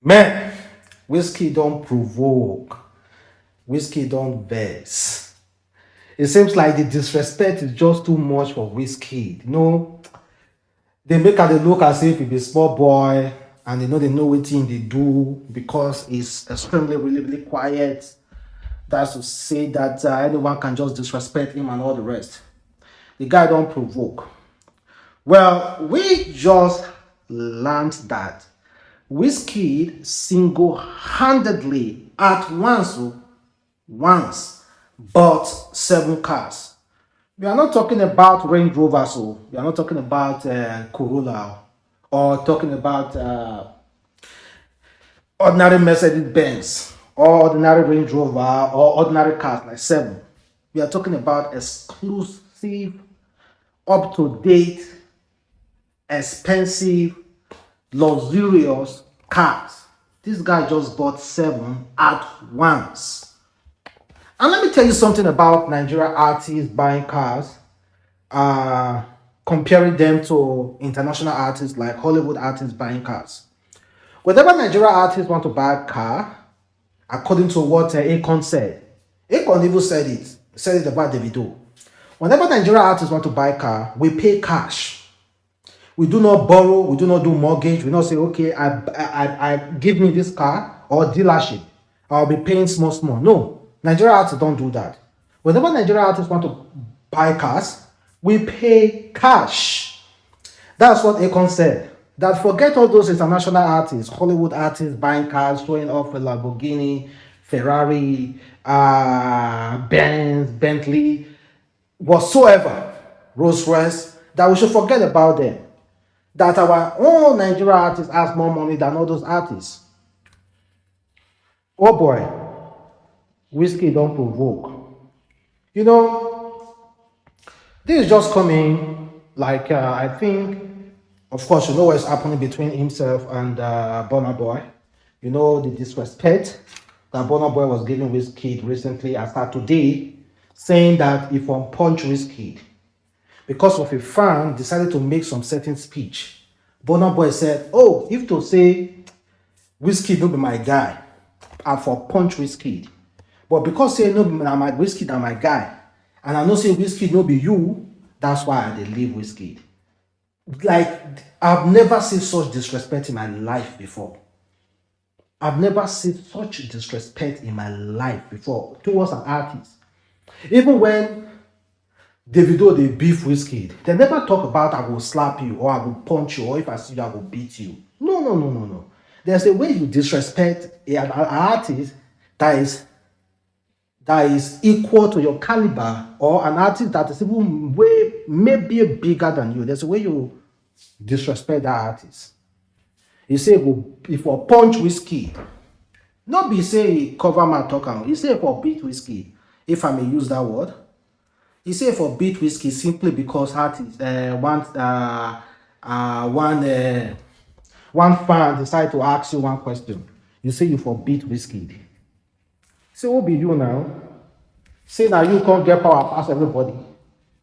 Man, whiskey don't provoke. Whiskey don't vex. It seems like the disrespect is just too much for whiskey. They make her dey look as if he be small boy and they know what thing they do because he's extremely really quiet. That's to say that anyone can just disrespect him and all the rest. The guy don't provoke. Well, we just learned that WIZKID single-handedly at once bought 7 cars. We are not talking about Range Rovers, so we are not talking about Corolla or talking about ordinary Mercedes Benz or ordinary Range Rover or ordinary cars like 7. We are talking about exclusive, up to date, expensive, luxurious cars. This guy just bought 7 at once. And let me tell you something about Nigerian artists buying cars, uh, comparing them to international artists like Hollywood artists buying cars. Whenever Nigerian artists want to buy a car, according to what Akon said, Akon even said it about Davido. Whenever Nigerian artists want to buy a car, we pay cash. We do not borrow, we do not do mortgage. We not say, okay, I give me this car or dealership, I'll be paying small. No, Nigerian artists don't do that. Whenever Nigerian artists want to buy cars, we pay cash. That's what Akon said. That forget all those international artists, Hollywood artists buying cars, showing off a Lamborghini, Ferrari, Benz, Bentley, whatsoever, Rolls Royce, that we should forget about them. That our own Nigerian artists has more money than all those artists. Oh boy, whiskey don't provoke. You know, this is just coming like I think, of course, you know what's happening between himself and Burna Boy. You know the disrespect that Burna Boy was giving WIZKID recently, as at today, saying that if one punch WIZKID because of a fan decided to make some certain speech. Burna Boy said, "Oh, if to say WIZKID no be my guy, I for punch WIZKID. But because say no be my WIZKID na my guy, and I know say WIZKID no be you, that's why I dey leave WIZKID." Like, I've never seen such disrespect in my life before. I've never seen such disrespect in my life before towards an artist. Even when Davido they beef WIZKID, they never talk about I will slap you or I will punch you or if I see you I will beat you. No. There's a way you disrespect an artist that is equal to your caliber or an artist that is even way maybe bigger than you. There's a way you disrespect that artist. You say if I punch WIZKID, not be say cover my talk am. You say if I beat WIZKID, if I may use that word. You say for beat WIZKID simply because artists one fan decide to ask you one question. You say you for beat WIZKID. Say what be you now? Say now you can't get power past everybody.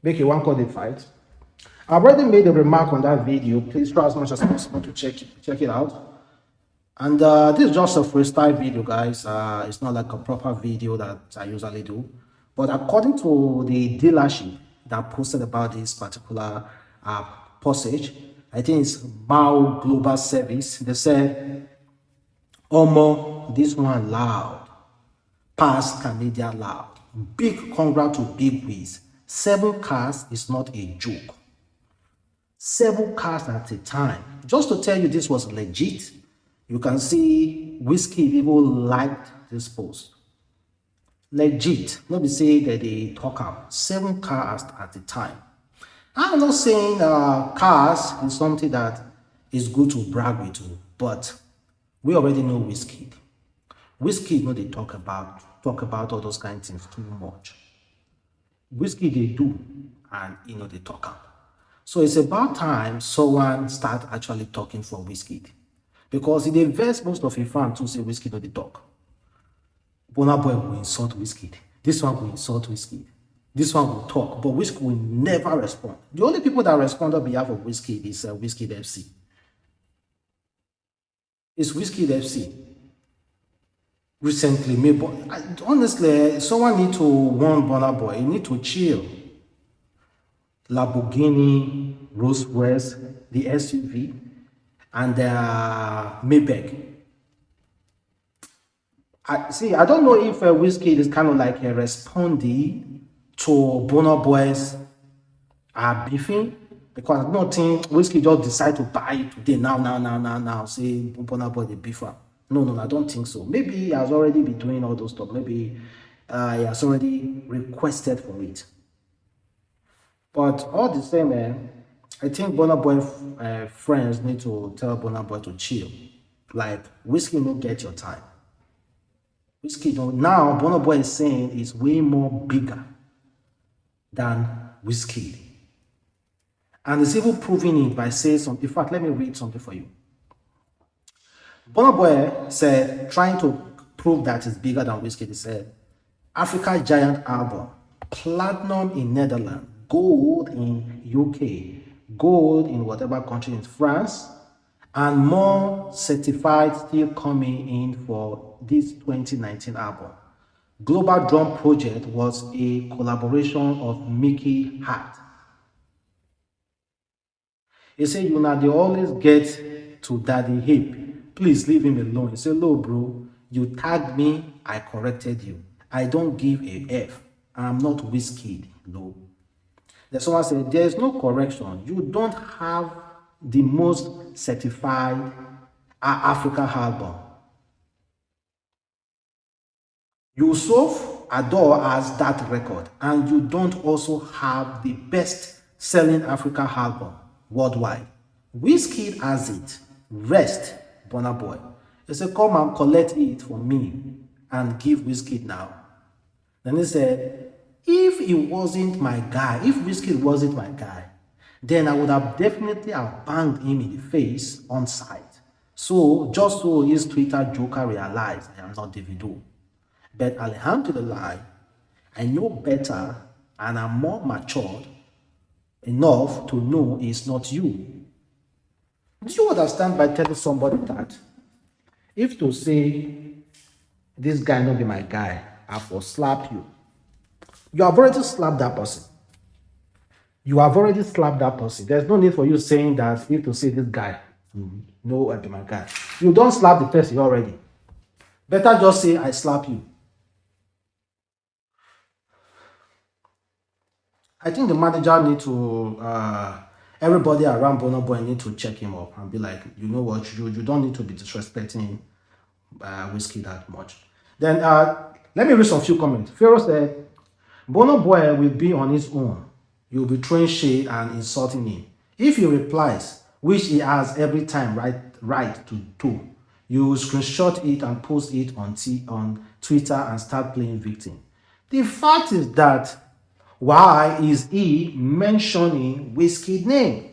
Make you one call the fight. I've already made a remark on that video. Please try as much as possible to check it out. And this is just a freestyle video, guys. It's not like a proper video that I usually do. But according to the dealership that posted about this particular passage, I think it's Mao Global Service. They said, Omo, this one loud. Pass Canadian loud. Big congrats to Big Wiz. 7 cars is not a joke. 7 cars at a time. Just to tell you this was legit, you can see WIZKID even liked this post. Legit. Not be say that they talk out 7 cars at a time. I'm not saying cars is something that is good to brag with, but we already know WIZKID. WIZKID know they talk about all those kind of things too much. WIZKID they do, and they talk out. So it's about time someone start actually talking for WIZKID, because in the verse most of your fans to say WIZKID know they talk. Burna Boy will insult WIZKID. This one will insult WIZKID. This one will talk, but WIZKID will never respond. The only people that respond on behalf of WIZKID is WIZKID FC. It's WIZKID FC recently made. But honestly, someone need to warn Burna Boy. You need to chill. Lamborghini, Rolls Royce, the SUV, and Maybach. I don't know if WIZKID is kind of like a respondee to Burna Boy's beefing, because I don't think WIZKID just decide to buy it today, now, say Burna Boy the beefer. No, I don't think so. Maybe he has already been doing all those stuff. Maybe he has already requested for it. But all the same, I think Burna Boy friends need to tell Burna Boy to chill. Like, WIZKID don't get your time. WIZKID now, Burna Boy is saying is way more bigger than WIZKID. And it's even proving it by saying something. In fact, let me read something for you. Burna Boy said, trying to prove that it's bigger than WIZKID, he said, Africa Giant album, platinum in Netherlands, gold in UK, gold in whatever country in France, and more certified still coming in for this 2019 album. Global Drum Project was a collaboration of Mickey Hart. He said, you know, they always get to Daddy Hip. Please leave him alone. He said, no, bro, you tagged me, I corrected you. I don't give a F. I'm not WIZKID, no. Then someone said, there is no correction. You don't have the most certified Africa album. Yusuf Adore has that record, and you don't also have the best selling Africa album worldwide. WIZKID has it. Rest, Burna Boy. He said, come and collect it for me and give WIZKID now. Then he said, if he wasn't my guy, if WIZKID wasn't my guy, then I would have definitely have banged him in the face on site. So, just so his Twitter joker realized I am not Davido. But alhamdulillah, I know better and I'm more matured enough to know it's not you. Do you understand by telling somebody that? If to say, this guy not be my guy, I will slap you. You have already slapped that person. You have already slapped that person. There's no need for you saying that if to say this guy, no, I be my guy. You don't slap the person already. Better just say, I slap you. I think the manager need to, everybody around Burna Boy need to check him up and be like, you know what, you don't need to be disrespecting WIZKID that much. Then, let me read some few comments. Pharaoh said, Burna Boy will be on his own. You'll be throwing shade and insulting him. If he replies, which he has every time right to do, you screenshot it and post it on Twitter and start playing victim. The fact is that, why is he mentioning WIZKID name?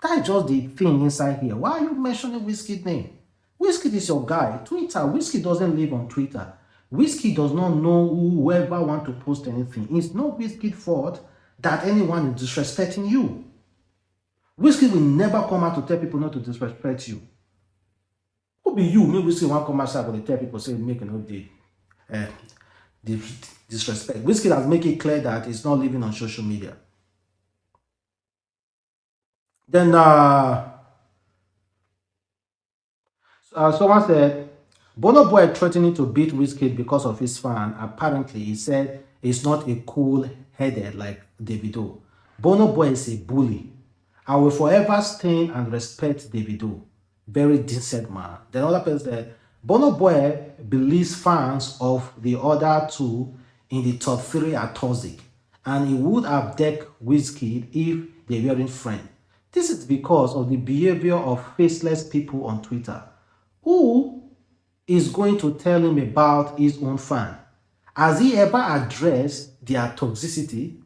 That's just the thing inside here. Why are you mentioning WIZKID name? WIZKID is your guy. Twitter. WIZKID doesn't live on Twitter. WIZKID does not know whoever want to post anything. It's not WIZKID's fault that anyone is disrespecting you. WIZKID will never come out to tell people not to disrespect you. Who be you? Maybe WIZKID won't come outside and tell people say make an update. Disrespect. WIZKID has made it clear that it's not living on social media. Then someone said, Burna Boy threatening to beat WIZKID because of his fan. Apparently, he said he's not a cool-headed like Davido. Burna Boy is a bully. I will forever stand and respect Davido. Very decent man. Then another person said, Burna Boy believes fans of the other two in the top 3 are toxic, and he would have decked WIZKID if they weren't friends. This is because of the behavior of faceless people on Twitter. Who is going to tell him about his own fan? Has he ever addressed their toxicity?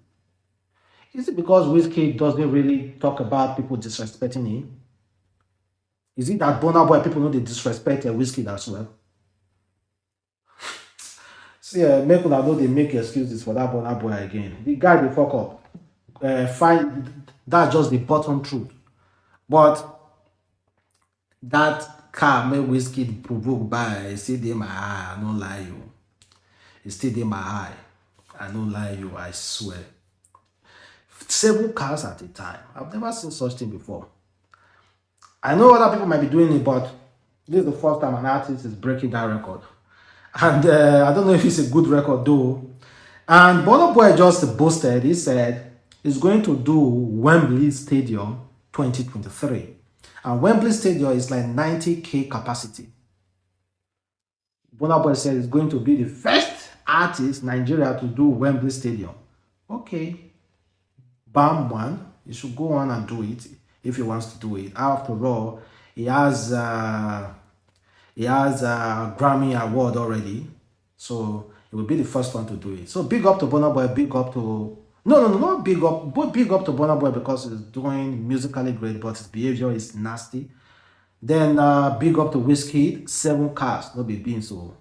Is it because WIZKID doesn't really talk about people disrespecting him? Is it that Burna Boy people know they disrespect WIZKID as well? See, make una know they make excuses for that Burna Boy again. The guy they fuck up. Fine, that's just the bottom truth. But that car make WIZKID provoke buy, it still dey my eye, I no lie you. It still dey my eye. I no lie you, I swear. 7 cars at a time. I've never seen such thing before. I know other people might be doing it, but this is the first time an artist is breaking that record. And I don't know if it's a good record though. And Burna Boy just boasted, he said he's going to do Wembley Stadium 2023. And Wembley Stadium is like 90K capacity. Burna Boy said he's going to be the first artist in Nigeria to do Wembley Stadium. Okay. Bam one, he should go on and do it if he wants to do it. After all, he has a Grammy award already, so he will be the first one to do it. So big up to Burna Boy, big up to not big up, but big up to Burna Boy because he's doing musically great, but his behavior is nasty. Then big up to WIZKID, 7 cars, no be being so